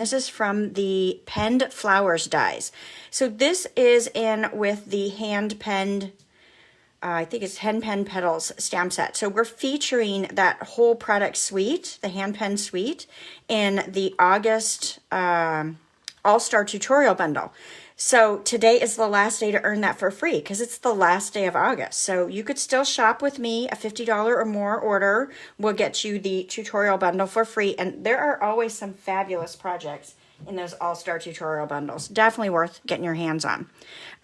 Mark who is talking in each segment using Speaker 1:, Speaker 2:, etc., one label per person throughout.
Speaker 1: This is from the Penned Flowers dies. So this is in with the hand penned, I think it's Hand Pen Petals stamp set. So we're featuring that whole product suite, the hand pen suite, in the August All-Star Tutorial Bundle. So today is the last day to earn that for free because it's the last day of August. So you could still shop with me. A $50 or more order will get you the tutorial bundle for free. And there are always some fabulous projects in those All-Star Tutorial Bundles. Definitely worth getting your hands on.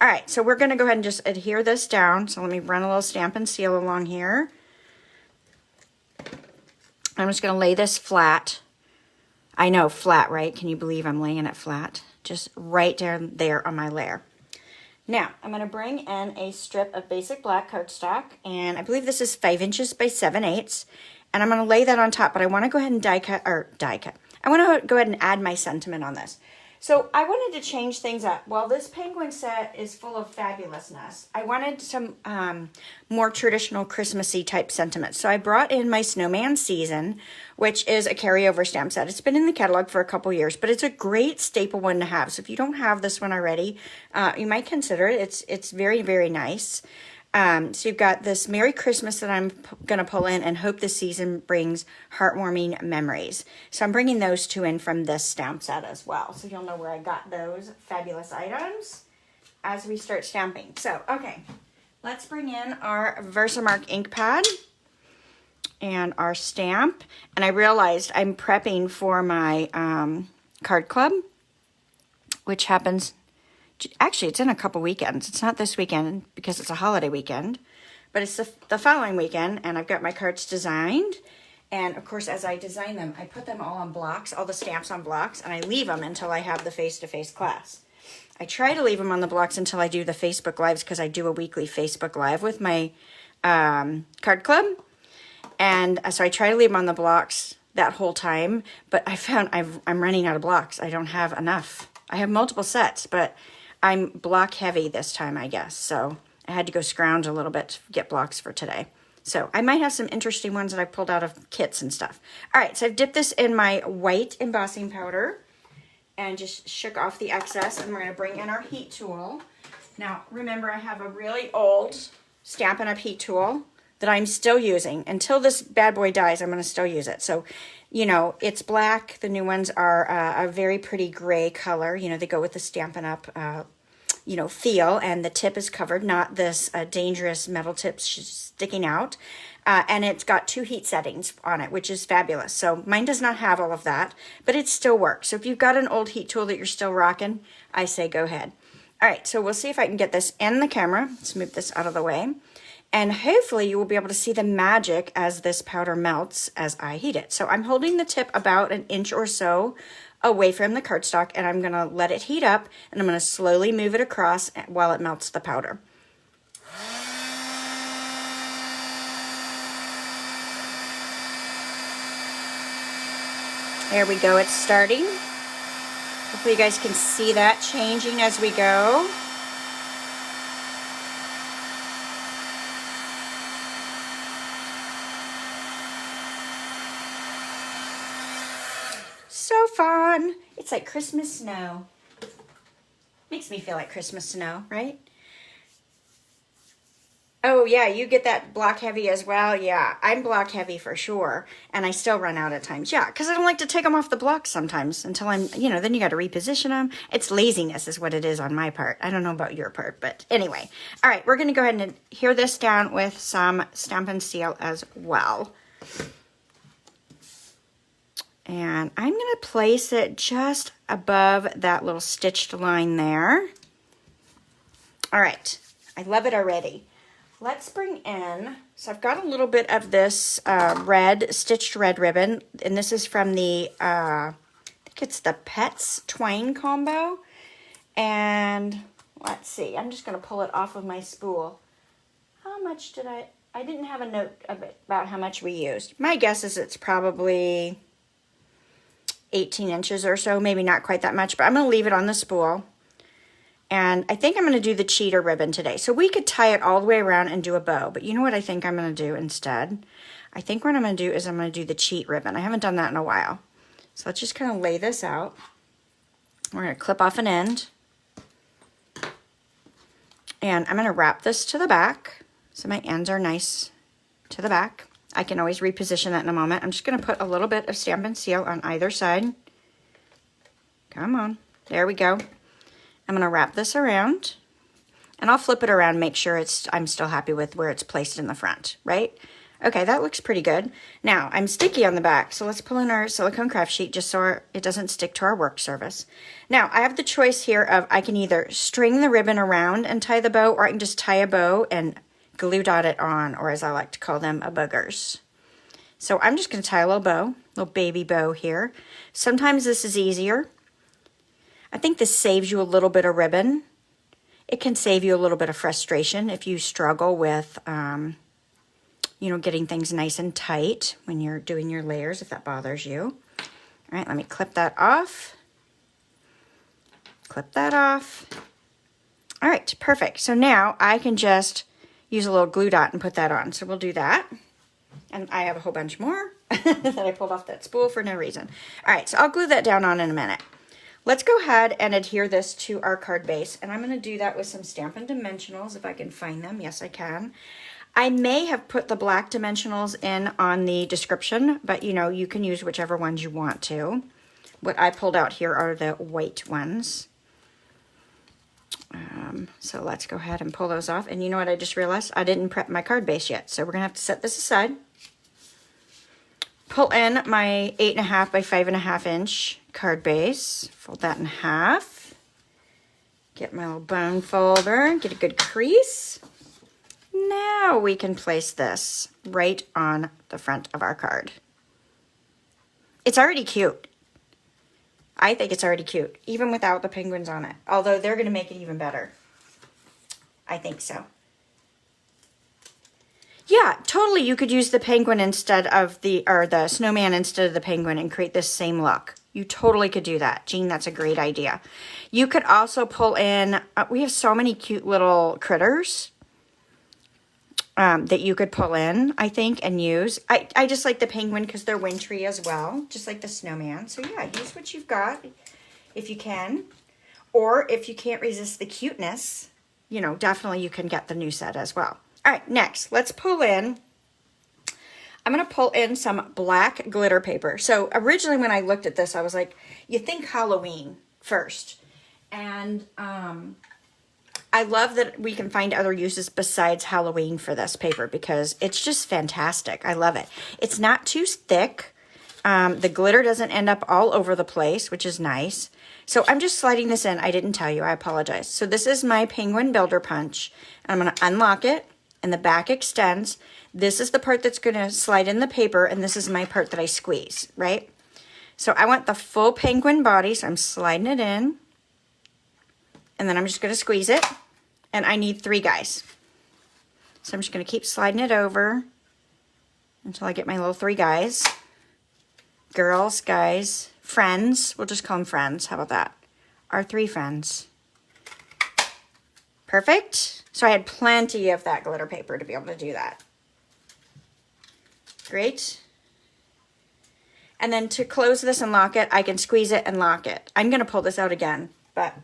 Speaker 1: All right, so we're going to go ahead and just adhere this down. So let me run a little stamp and seal along here. I'm just going to lay this flat. I know, flat, right? Can you believe I'm laying it flat? Just right down there on my layer. Now, I'm going to bring in a strip of basic black cardstock, and I believe this is 5 inches by 7/8, and I'm going to lay that on top, but I want to go ahead and die cut. I want to go ahead and add my sentiment on this. So I wanted to change things up. Well, this penguin set is full of fabulousness. I wanted some more traditional Christmassy type sentiments. So I brought in my Snowman Season, which is a carryover stamp set. It's been in the catalog for a couple years, but it's a great staple one to have. So if you don't have this one already, you might consider it. It's very, very nice. So you've got this Merry Christmas that I'm going to pull in and hope this season brings heartwarming memories. So I'm bringing those two in from this stamp set as well. So you'll know where I got those fabulous items as we start stamping. So, okay, let's bring in our Versamark ink pad and our stamp. And I realized I'm prepping for my card club, which happens... Actually, it's in a couple weekends. It's not this weekend because it's a holiday weekend, but it's the following weekend, and I've got my cards designed. And, of course, as I design them, I put them all on blocks, all the stamps on blocks, and I leave them until I have the face-to-face class. I try to leave them on the blocks until I do the Facebook Lives because I do a weekly Facebook Live with my card club. And so I try to leave them on the blocks that whole time, but I found I'm running out of blocks. I don't have enough. I have multiple sets, but... I'm block heavy this time, I guess. So I had to go scrounge a little bit to get blocks for today. So I might have some interesting ones that I pulled out of kits and stuff. All right, so I've dipped this in my white embossing powder and just shook off the excess. And we're going to bring in our heat tool. Now, remember, I have a really old Stampin' Up! Heat tool that I'm still using. Until this bad boy dies, I'm going to still use it. So, you know, it's black. The new ones are a very pretty gray color. You know, they go with the Stampin' Up! You know, feel, and the tip is covered, not this dangerous metal tip sticking out. And it's got 2 heat settings on it, which is fabulous. So mine does not have all of that, but it still works. So if you've got an old heat tool that you're still rocking, I say go ahead. All right, so we'll see if I can get this in the camera. Let's move this out of the way. And hopefully you will be able to see the magic as this powder melts as I heat it. So I'm holding the tip about an inch or so away from the cardstock, and I'm going to let it heat up, and I'm going to slowly move it across while it melts the powder. There we go, it's starting. Hopefully you guys can see that changing as we go. So fun. It's like Christmas snow. Makes me feel like Christmas snow, right? Oh yeah, you get that block heavy as well. Yeah, I'm block heavy for sure. And I still run out at times. Yeah, because I don't like to take them off the blocks sometimes until I'm, you know, then you got to reposition them. It's laziness is what it is on my part. I don't know about your part, but anyway. All right, we're going to go ahead and adhere this down with some Stampin' Seal as well. And I'm going to place it just above that little stitched line there. All right, I love it already. Let's bring in, so I've got a little bit of this stitched red ribbon, and this is from the, I think it's the Pets Twine combo. And let's see, I'm just going to pull it off of my spool. How much did I didn't have a note about how much we used. My guess is it's probably 18 inches or so, maybe not quite that much, but I'm going to leave it on the spool. And I think I'm going to do the cheater ribbon today. So we could tie it all the way around and do a bow, but you know what I think I'm going to do instead? I think what I'm going to do is I'm going to do the cheat ribbon. I haven't done that in a while. So let's just kind of lay this out. We're going to clip off an end. And I'm going to wrap this to the back so my ends are nice to the back. I can always reposition that in a moment. I'm just going to put a little bit of Stampin' Seal on either side. Come on. There we go. I'm going to wrap this around. And I'll flip it around, make sure I'm still happy with where it's placed in the front, right? Okay, that looks pretty good. Now, I'm sticky on the back, so let's pull in our silicone craft sheet just so it doesn't stick to our work surface. Now, I have the choice here of I can either string the ribbon around and tie the bow, or I can just tie a bow and glue dot it on, or as I like to call them, a boogers. So I'm just going to tie a little baby bow here. Sometimes this is easier. I think this saves you a little bit of ribbon. It can save you a little bit of frustration if you struggle with you know, getting things nice and tight when you're doing your layers, if that bothers you. All right, let me clip that off. Clip that off. All right, perfect. So now I can just use a little glue dot and put that on. So we'll do that. And I have a whole bunch more that I pulled off that spool for no reason. All right, so I'll glue that down on in a minute. Let's go ahead and adhere this to our card base. And I'm going to do that with some Stampin' Dimensionals if I can find them. Yes, I can. I may have put the black dimensionals in on the description, but you know, you can use whichever ones you want to. What I pulled out here are the white ones. So let's go ahead and pull those off. And you know what I just realized? I didn't prep my card base yet. So we're going to have to set this aside. Pull in my 8.5 by 5.5 inch card base. Fold that in half. Get my little bone folder. Get a good crease. Now we can place this right on the front of our card. It's already cute. I think it's already cute, even without the penguins on it. Although they're going to make it even better. I think so. Yeah, totally. You could use the penguin instead of the snowman instead of the penguin and create this same look. You totally could do that. Jean, that's a great idea. You could also pull in, we have so many cute little critters that you could pull in, I think, and use. I just like the penguin because they're wintry as well, just like the snowman. So yeah, use what you've got if you can. Or if you can't resist the cuteness, you know, definitely you can get the new set as well. All right, next, let's pull in. I'm going to pull in some black glitter paper. So originally when I looked at this, I was like, you think Halloween first. And I love that we can find other uses besides Halloween for this paper because it's just fantastic. I love it. It's not too thick. The glitter doesn't end up all over the place, which is nice. So I'm just sliding this in. I didn't tell you. I apologize. So this is my penguin builder punch. I'm going to unlock it, and the back extends. This is the part that's going to slide in the paper, and this is my part that I squeeze, right? So I want the full penguin body, so I'm sliding it in. And then I'm just going to squeeze it. And I need 3 guys. So I'm just going to keep sliding it over until I get my little 3 guys. Girls, guys, friends. We'll just call them friends. How about that? Our 3 friends. Perfect. So I had plenty of that glitter paper to be able to do that. Great. And then to close this and lock it, I can squeeze it and lock it. I'm going to pull this out again, but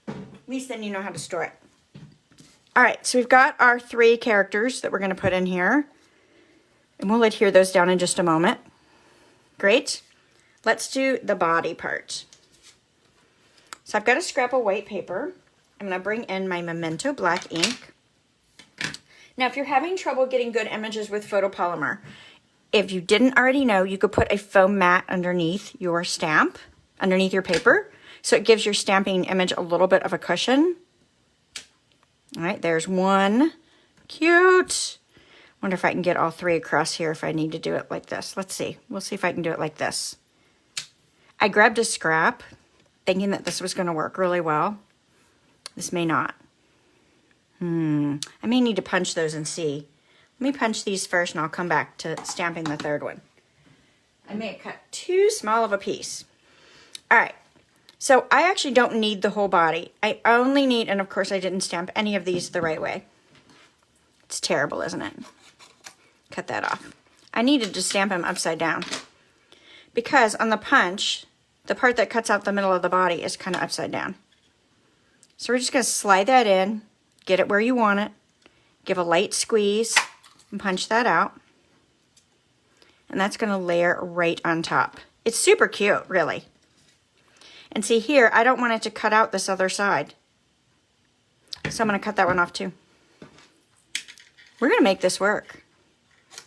Speaker 1: at least then you know how to store it. All right, so we've got our 3 characters that we're going to put in here. And we'll adhere those down in just a moment. Great. Let's do the body part. So I've got a scrap of white paper. I'm going to bring in my Memento black ink. Now, if you're having trouble getting good images with photopolymer, if you didn't already know, you could put a foam mat underneath your stamp, underneath your paper. So it gives your stamping image a little bit of a cushion. All right, there's one. Cute. Wonder if I can get all 3 across here if I need to do it like this. Let's see. We'll see if I can do it like this. I grabbed a scrap thinking that this was going to work really well. This may not. I may need to punch those and see. Let me punch these first and I'll come back to stamping the 3rd one. I may have cut too small of a piece. All right. So I actually don't need the whole body. I only need, and of course I didn't stamp any of these the right way. It's terrible, isn't it? Cut that off. I needed to stamp them upside down. Because on the punch, the part that cuts out the middle of the body is kind of upside down. So we're just going to slide that in, get it where you want it, give a light squeeze, and punch that out. And that's going to layer right on top. It's super cute, really. And see here, I don't want it to cut out this other side. So I'm going to cut that one off too. We're going to make this work.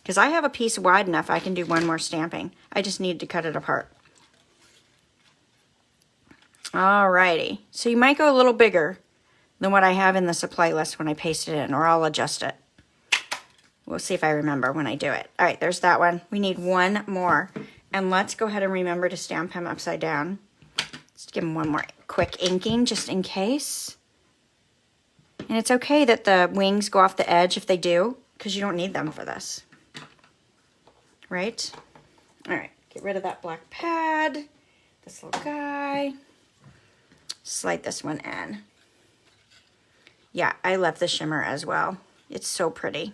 Speaker 1: Because I have a piece wide enough I can do one more stamping. I just need to cut it apart. Alrighty. So you might go a little bigger than what I have in the supply list when I paste it in, or I'll adjust it. We'll see if I remember when I do it. Alright, there's that one. We need one more. And let's go ahead and remember to stamp him upside down. Let's give him one more quick inking just in case. And it's okay that the wings go off the edge if they do, because you don't need them for this. Right? Alright, get rid of that black pad. This little guy. Slide this one in. Yeah, I love the shimmer as well. It's so pretty.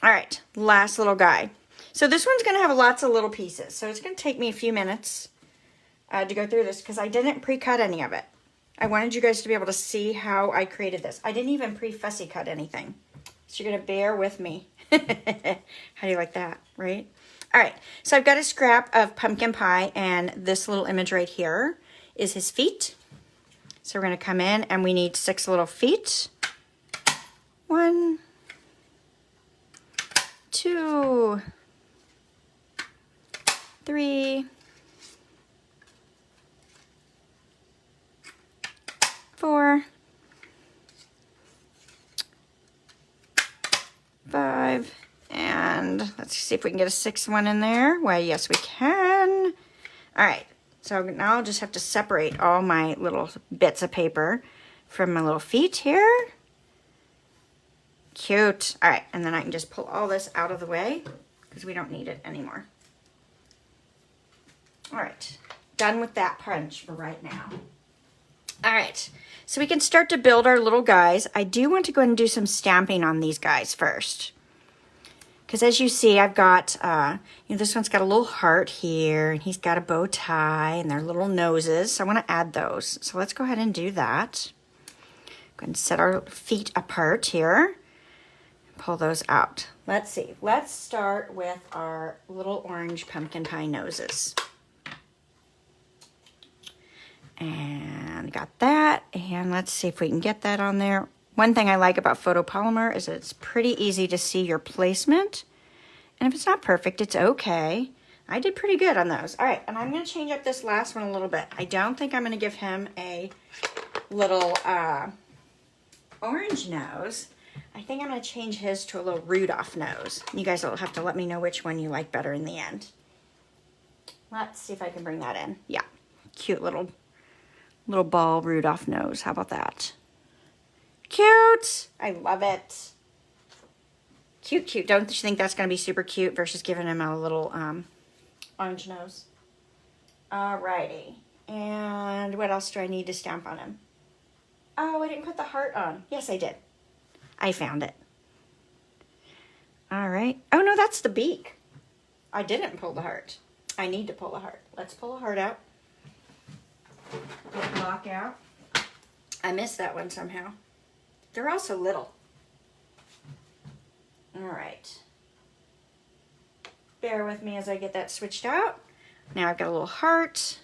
Speaker 1: Alright, last little guy. So this one's going to have lots of little pieces. So it's going to take me a few minutes to go through this because I didn't pre-cut any of it. I wanted you guys to be able to see how I created this. I didn't even pre-fussy cut anything. So you're going to bear with me. How do you like that, right? All right, so I've got a scrap of pumpkin pie, and this little image right here is his feet. So we're going to come in, and we need 6 little feet. 1, 2, 3, 4, 5, and let's see if we can get a 6th one in there. Why, yes, we can. All right, so now I'll just have to separate all my little bits of paper from my little feet here. Cute. All right, and then I can just pull all this out of the way because we don't need it anymore. All right, done with that punch for right now. All right, so we can start to build our little guys. I do want to go ahead and do some stamping on these guys first. Because as you see, I've got, this one's got a little heart here, and he's got a bow tie, and their little noses. So I want to add those. So let's go ahead and do that. Go ahead and set our feet apart here. Pull those out. Let's see. Let's start with our little orange pumpkin pie noses. And got that. And let's see if we can get that on there. One thing I like about photopolymer is that it's pretty easy to see your placement. And if it's not perfect, it's okay. I did pretty good on those. All right, and I'm going to change up this last one a little bit. I don't think I'm going to give him a little orange nose. I think I'm going to change his to a little Rudolph nose. You guys will have to let me know which one you like better in the end. Let's see if I can bring that in. Yeah, cute little ball Rudolph nose. How about that? Cute. I love it. Cute, cute. Don't you think that's going to be super cute versus giving him a little orange nose? Alrighty. And what else do I need to stamp on him? Oh, I didn't put the heart on. Yes, I did. I found it. All right. Oh, no, that's the beak. I didn't pull the heart. I need to pull the heart. Let's pull the heart out. Get the block out. I missed that one somehow. They're all so little. All right. Bear with me as I get that switched out. Now I've got a little heart.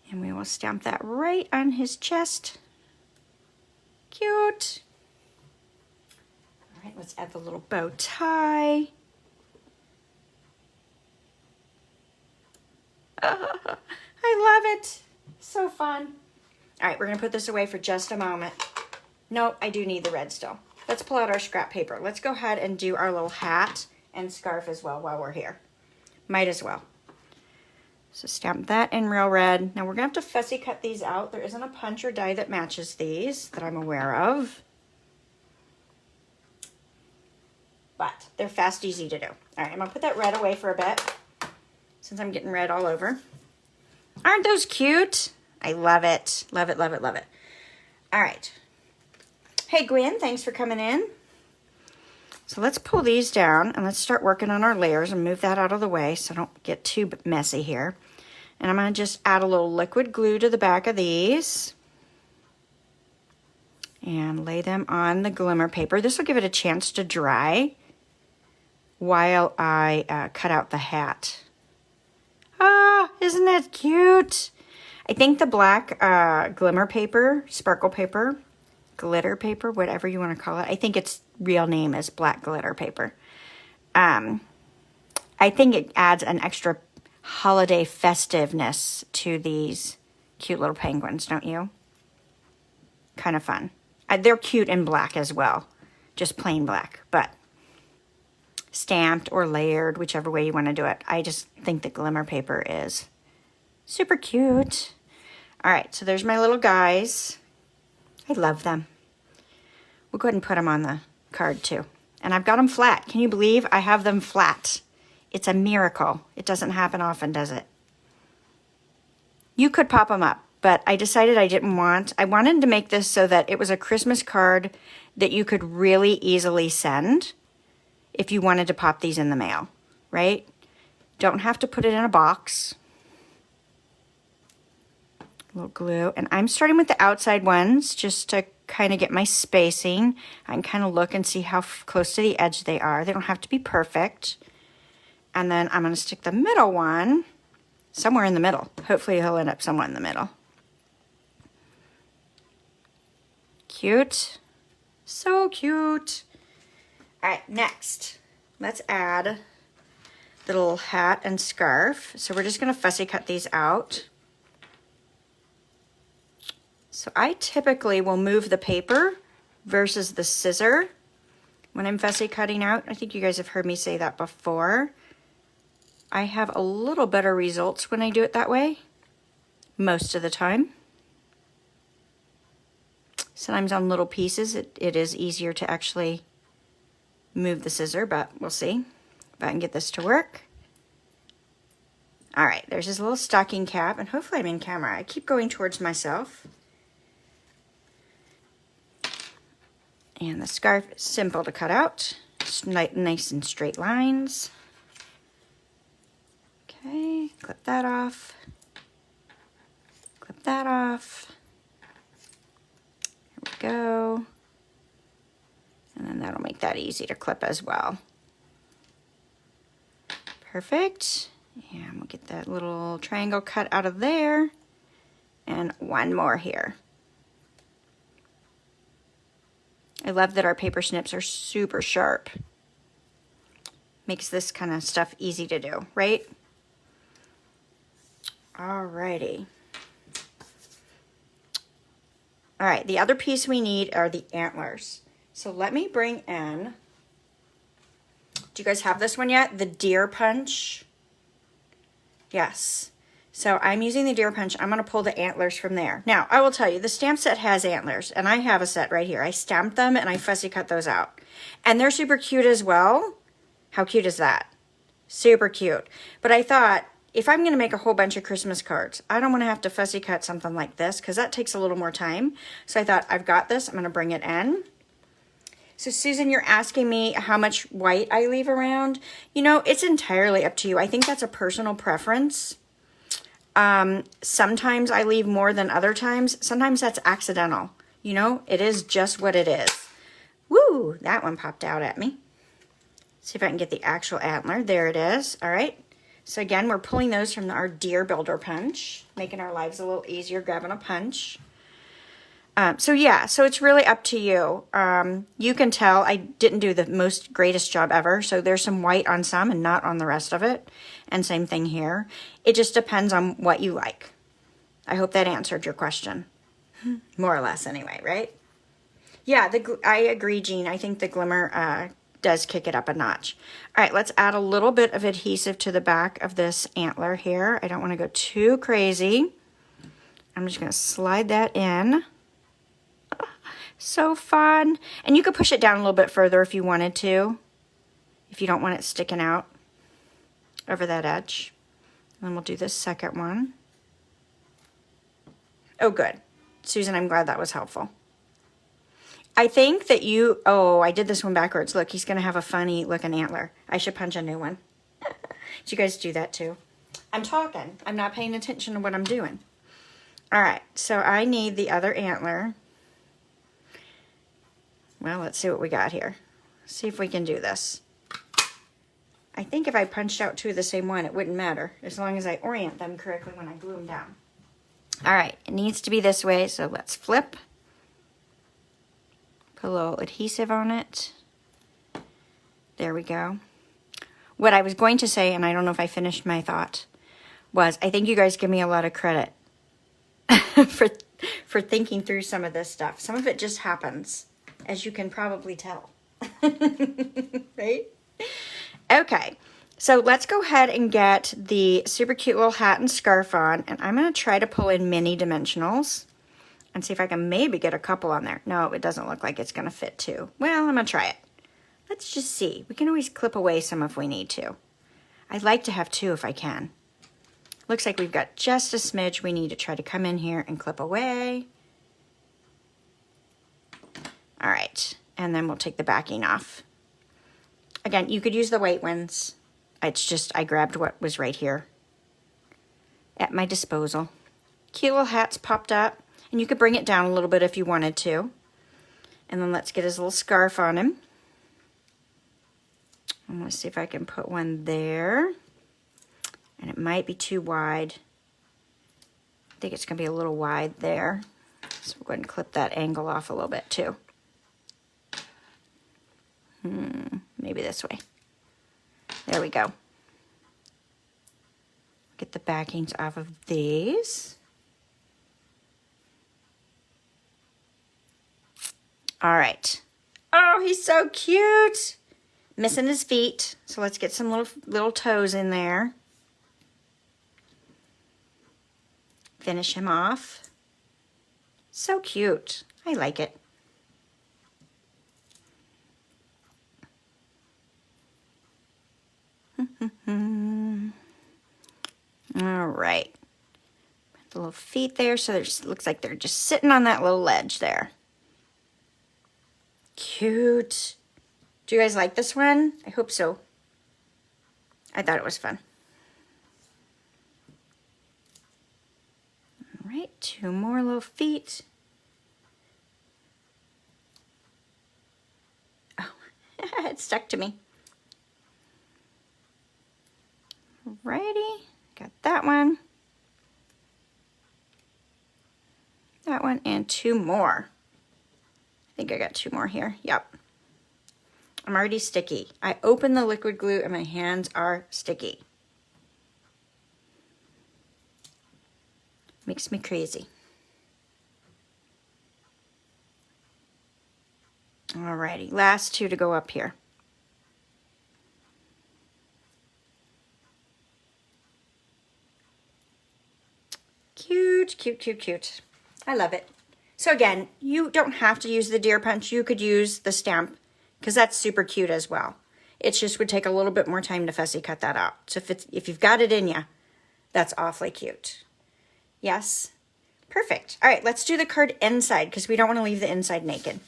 Speaker 1: And we will stamp that right on his chest. Cute. All right, let's add the little bow tie. I love it. So fun. All right, we're going to put this away for just a moment. Nope, I do need the red still. Let's pull out our scrap paper. Let's go ahead and do our little hat and scarf as well while we're here. Might as well. So stamp that in real red. Now we're going to have to fussy cut these out. There isn't a punch or die that matches these that I'm aware of. But they're fast, easy to do. All right, I'm going to put that red away for a bit since I'm getting red all over. Aren't those cute? I love it. Love it, love it, love it. All right. Hey, Gwen, thanks for coming in. So let's pull these down and let's start working on our layers and move that out of the way so I don't get too messy here. And I'm going to just add a little liquid glue to the back of these and lay them on the glimmer paper. This will give it a chance to dry while I cut out the hat. Ah, isn't that cute? I think the black glimmer paper, sparkle paper, glitter paper, whatever you want to call it. I think its real name is black glitter paper. I think it adds an extra holiday festiveness to these cute little penguins, don't you? Kind of fun. They're cute in black as well, just plain black, but stamped or layered, whichever way you want to do it. I just think the glimmer paper is super cute. All right, so there's my little guys. I love them. We'll go ahead and put them on the card too. And I've got them flat. Can you believe I have them flat? It's a miracle. It doesn't happen often, does it? You could pop them up, but I decided I wanted to make this so that it was a Christmas card that you could really easily send if you wanted to pop these in the mail, right? Don't have to put it in a box. A little glue. And I'm starting with the outside ones just to kind of get my spacing. I can kind of look and see how close to the edge they are. They don't have to be perfect. And then I'm going to stick the middle one somewhere in the middle. Hopefully he'll end up somewhere in the middle. Cute. So cute. All right, next, let's add the little hat and scarf. So we're just going to fussy cut these out. So I typically will move the paper versus the scissor when I'm fussy cutting out. I think you guys have heard me say that before. I have a little better results when I do it that way, most of the time. Sometimes on little pieces, it is easier to actually move the scissor, but we'll see if I can get this to work. All right, there's his little stocking cap, and hopefully I'm in camera. I keep going towards myself. And the scarf is simple to cut out. Just nice and straight lines. Okay, clip that off. Clip that off. There we go. And then that'll make that easy to clip as well. Perfect. And we'll get that little triangle cut out of there. And one more here. I love that our paper snips are super sharp. Makes this kind of stuff easy to do, right? Alrighty. All right, the other piece we need are the antlers. So let me bring in, do you guys have this one yet? The deer punch. Yes. So I'm using the deer punch. I'm going to pull the antlers from there. Now, I will tell you, the stamp set has antlers, and I have a set right here. I stamped them, and I fussy cut those out. And they're super cute as well. How cute is that? Super cute. But I thought, if I'm going to make a whole bunch of Christmas cards, I don't want to have to fussy cut something like this, because that takes a little more time. So I thought, I've got this. I'm going to bring it in. So Susan, you're asking me how much white I leave around. You know, it's entirely up to you. I think that's a personal preference. Sometimes I leave more than other times. Sometimes that's accidental. You know, it is just what it is. Woo, that one popped out at me. See if I can get the actual antler. There it is. All right. So again, we're pulling those from our deer builder punch, making our lives a little easier, grabbing a punch. So yeah, so it's really up to you. You can tell I didn't do the most greatest job ever. So there's some white on some and not on the rest of it. And same thing here. It just depends on what you like. I hope that answered your question. More or less anyway, right? Yeah, I agree, Jean. I think the glimmer does kick it up a notch. All right, let's add a little bit of adhesive to the back of this antler here. I don't want to go too crazy. I'm just going to slide that in. So fun. And you could push it down a little bit further if you wanted to, if you don't want it sticking out over that edge. And then we'll do this second one. Oh, good. Susan, I'm glad that was helpful. I think that you, oh, I did this one backwards. Look, he's going to have a funny looking antler. I should punch a new one. Do you guys do that too? I'm talking. I'm not paying attention to what I'm doing. All right, so I need the other antler. Well, let's see what we got here. See if we can do this. I think if I punched out two of the same one, it wouldn't matter, as long as I orient them correctly when I glue them down. All right, it needs to be this way, so let's flip. Put a little adhesive on it. There we go. What I was going to say, and I don't know if I finished my thought, was I think you guys give me a lot of credit for thinking through some of this stuff. Some of it just happens, as you can probably tell. Right? Okay, so let's go ahead and get the super cute little hat and scarf on, and I'm going to try to pull in mini dimensionals and see if I can maybe get a couple on there. No, it doesn't look like it's going to fit two. Well, I'm going to try it. Let's just see. We can always clip away some if we need to. I'd like to have two if I can. Looks like we've got just a smidge we need to try to come in here and clip away. All right, and then we'll take the backing off. Again, you could use the white ones. It's just I grabbed what was right here at my disposal. Cute little hat's popped up, and you could bring it down a little bit if you wanted to. And then let's get his little scarf on him. I'm going to see if I can put one there. And it might be too wide. I think it's going to be a little wide there. So we'll go ahead and clip that angle off a little bit too. Maybe this way. There we go. Get the backings off of these. All right. Oh, he's so cute. Missing his feet. So let's get some little toes in there. Finish him off. So cute. I like it. All right. Put the little feet there, so it looks like they're just sitting on that little ledge there. Cute. Do you guys like this one? I hope so. I thought it was fun. All right, two more little feet. Oh, it stuck to me. Alrighty, got that one. That one and two more. I think I got two more here. Yep. I'm already sticky. I opened the liquid glue and my hands are sticky. Makes me crazy. Alrighty, last two to go up here. Cute, cute, cute, cute. I love it. So again, you don't have to use the deer punch. You could use the stamp because that's super cute as well. It just would take a little bit more time to fussy cut that out. So if you've got it in you, that's awfully cute. Yes, perfect. All right, let's do the card inside because we don't want to leave the inside naked.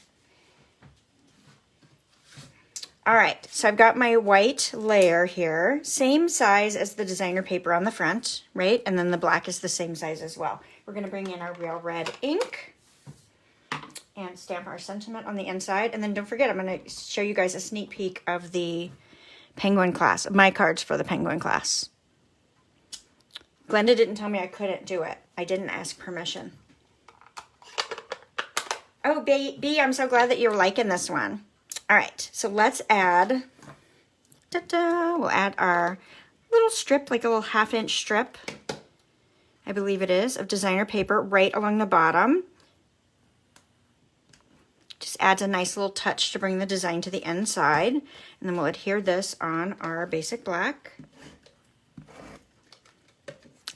Speaker 1: All right, so I've got my white layer here, same size as the designer paper on the front, right? And then the black is the same size as well. We're going to bring in our real red ink and stamp our sentiment on the inside. And then don't forget, I'm going to show you guys a sneak peek of the penguin class, my cards for the penguin class. Glenda didn't tell me I couldn't do it. I didn't ask permission. Oh, B, I'm so glad that you're liking this one. All right, so let's add, we'll add our little strip, like a little 1/2-inch strip, I believe it is, of designer paper right along the bottom. Just adds a nice little touch to bring the design to the inside. And then we'll adhere this on our basic black.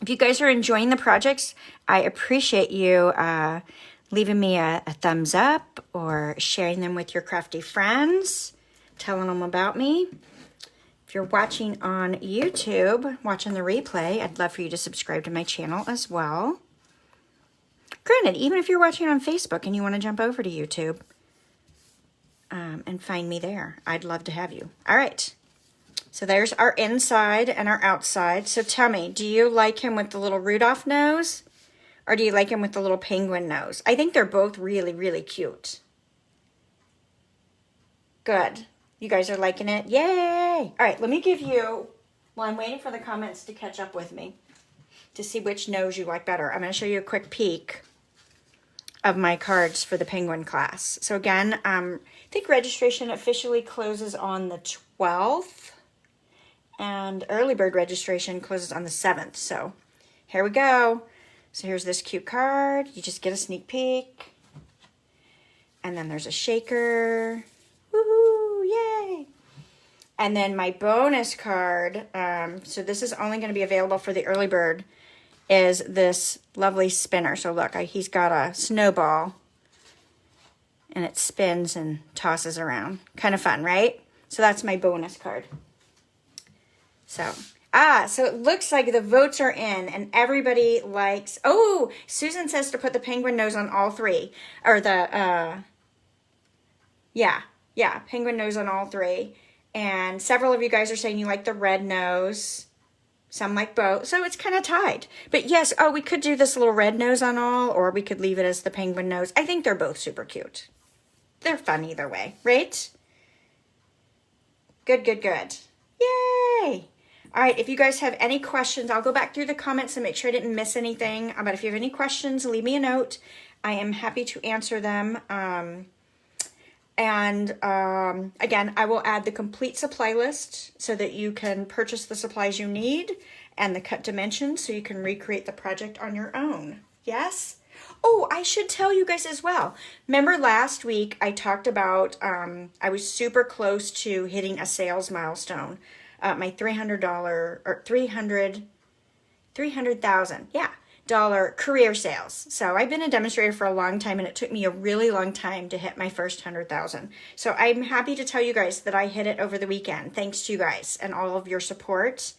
Speaker 1: If you guys are enjoying the projects, I appreciate you leaving me a thumbs up or sharing them with your crafty friends, telling them about me. If you're watching on YouTube, watching the replay, I'd love for you to subscribe to my channel as well. Granted, even if you're watching on Facebook and you want to jump over to YouTube, and find me there. I'd love to have you. All right. So there's our inside and our outside. So tell me, do you like him with the little Rudolph nose? Or do you like him with the little penguin nose? I think they're both really, really cute. Good. You guys are liking it? Yay! All right, let me give you, well, I'm waiting for the comments to catch up with me to see which nose you like better. I'm going to show you a quick peek of my cards for the penguin class. So again, I think registration officially closes on the 12th. And early bird registration closes on the 7th. So here we go. So here's this cute card. You just get a sneak peek. And then there's a shaker. Woohoo! Yay! And then my bonus card, so this is only going to be available for the early bird, is this lovely spinner. So look, he's got a snowball. And it spins and tosses around. Kind of fun, right? So that's my bonus card. So it looks like the votes are in and everybody likes, oh, Susan says to put the penguin nose on all three. Or the, penguin nose on all three. And several of you guys are saying you like the red nose. Some like both. So it's kind of tied. But yes, we could do this little red nose on all, or we could leave it as the penguin nose. I think they're both super cute. They're fun either way, right? Good, good, good. Yay! All right, if you guys have any questions, I'll go back through the comments and make sure I didn't miss anything. But if you have any questions, leave me a note. I am happy to answer them. Again, I will add the complete supply list so that you can purchase the supplies you need and the cut dimensions so you can recreate the project on your own. Yes? Oh, I should tell you guys as well. Remember last week I talked about I was super close to hitting a sales milestone. My $300 or $300,000 career sales. So I've been a demonstrator for a long time and it took me a really long time to hit my first 100,000. So I'm happy to tell you guys that I hit it over the weekend. Thanks to you guys and all of your support.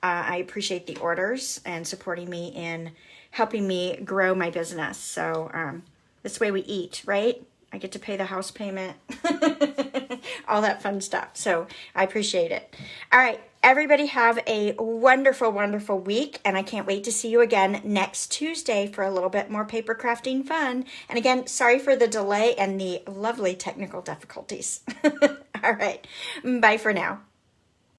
Speaker 1: I appreciate the orders and supporting me in helping me grow my business. So this way we eat, right? I get to pay the house payment, all that fun stuff. So I appreciate it. All right, everybody have a wonderful, wonderful week. And I can't wait to see you again next Tuesday for a little bit more paper crafting fun. And again, sorry for the delay and the lovely technical difficulties. All right, bye for now.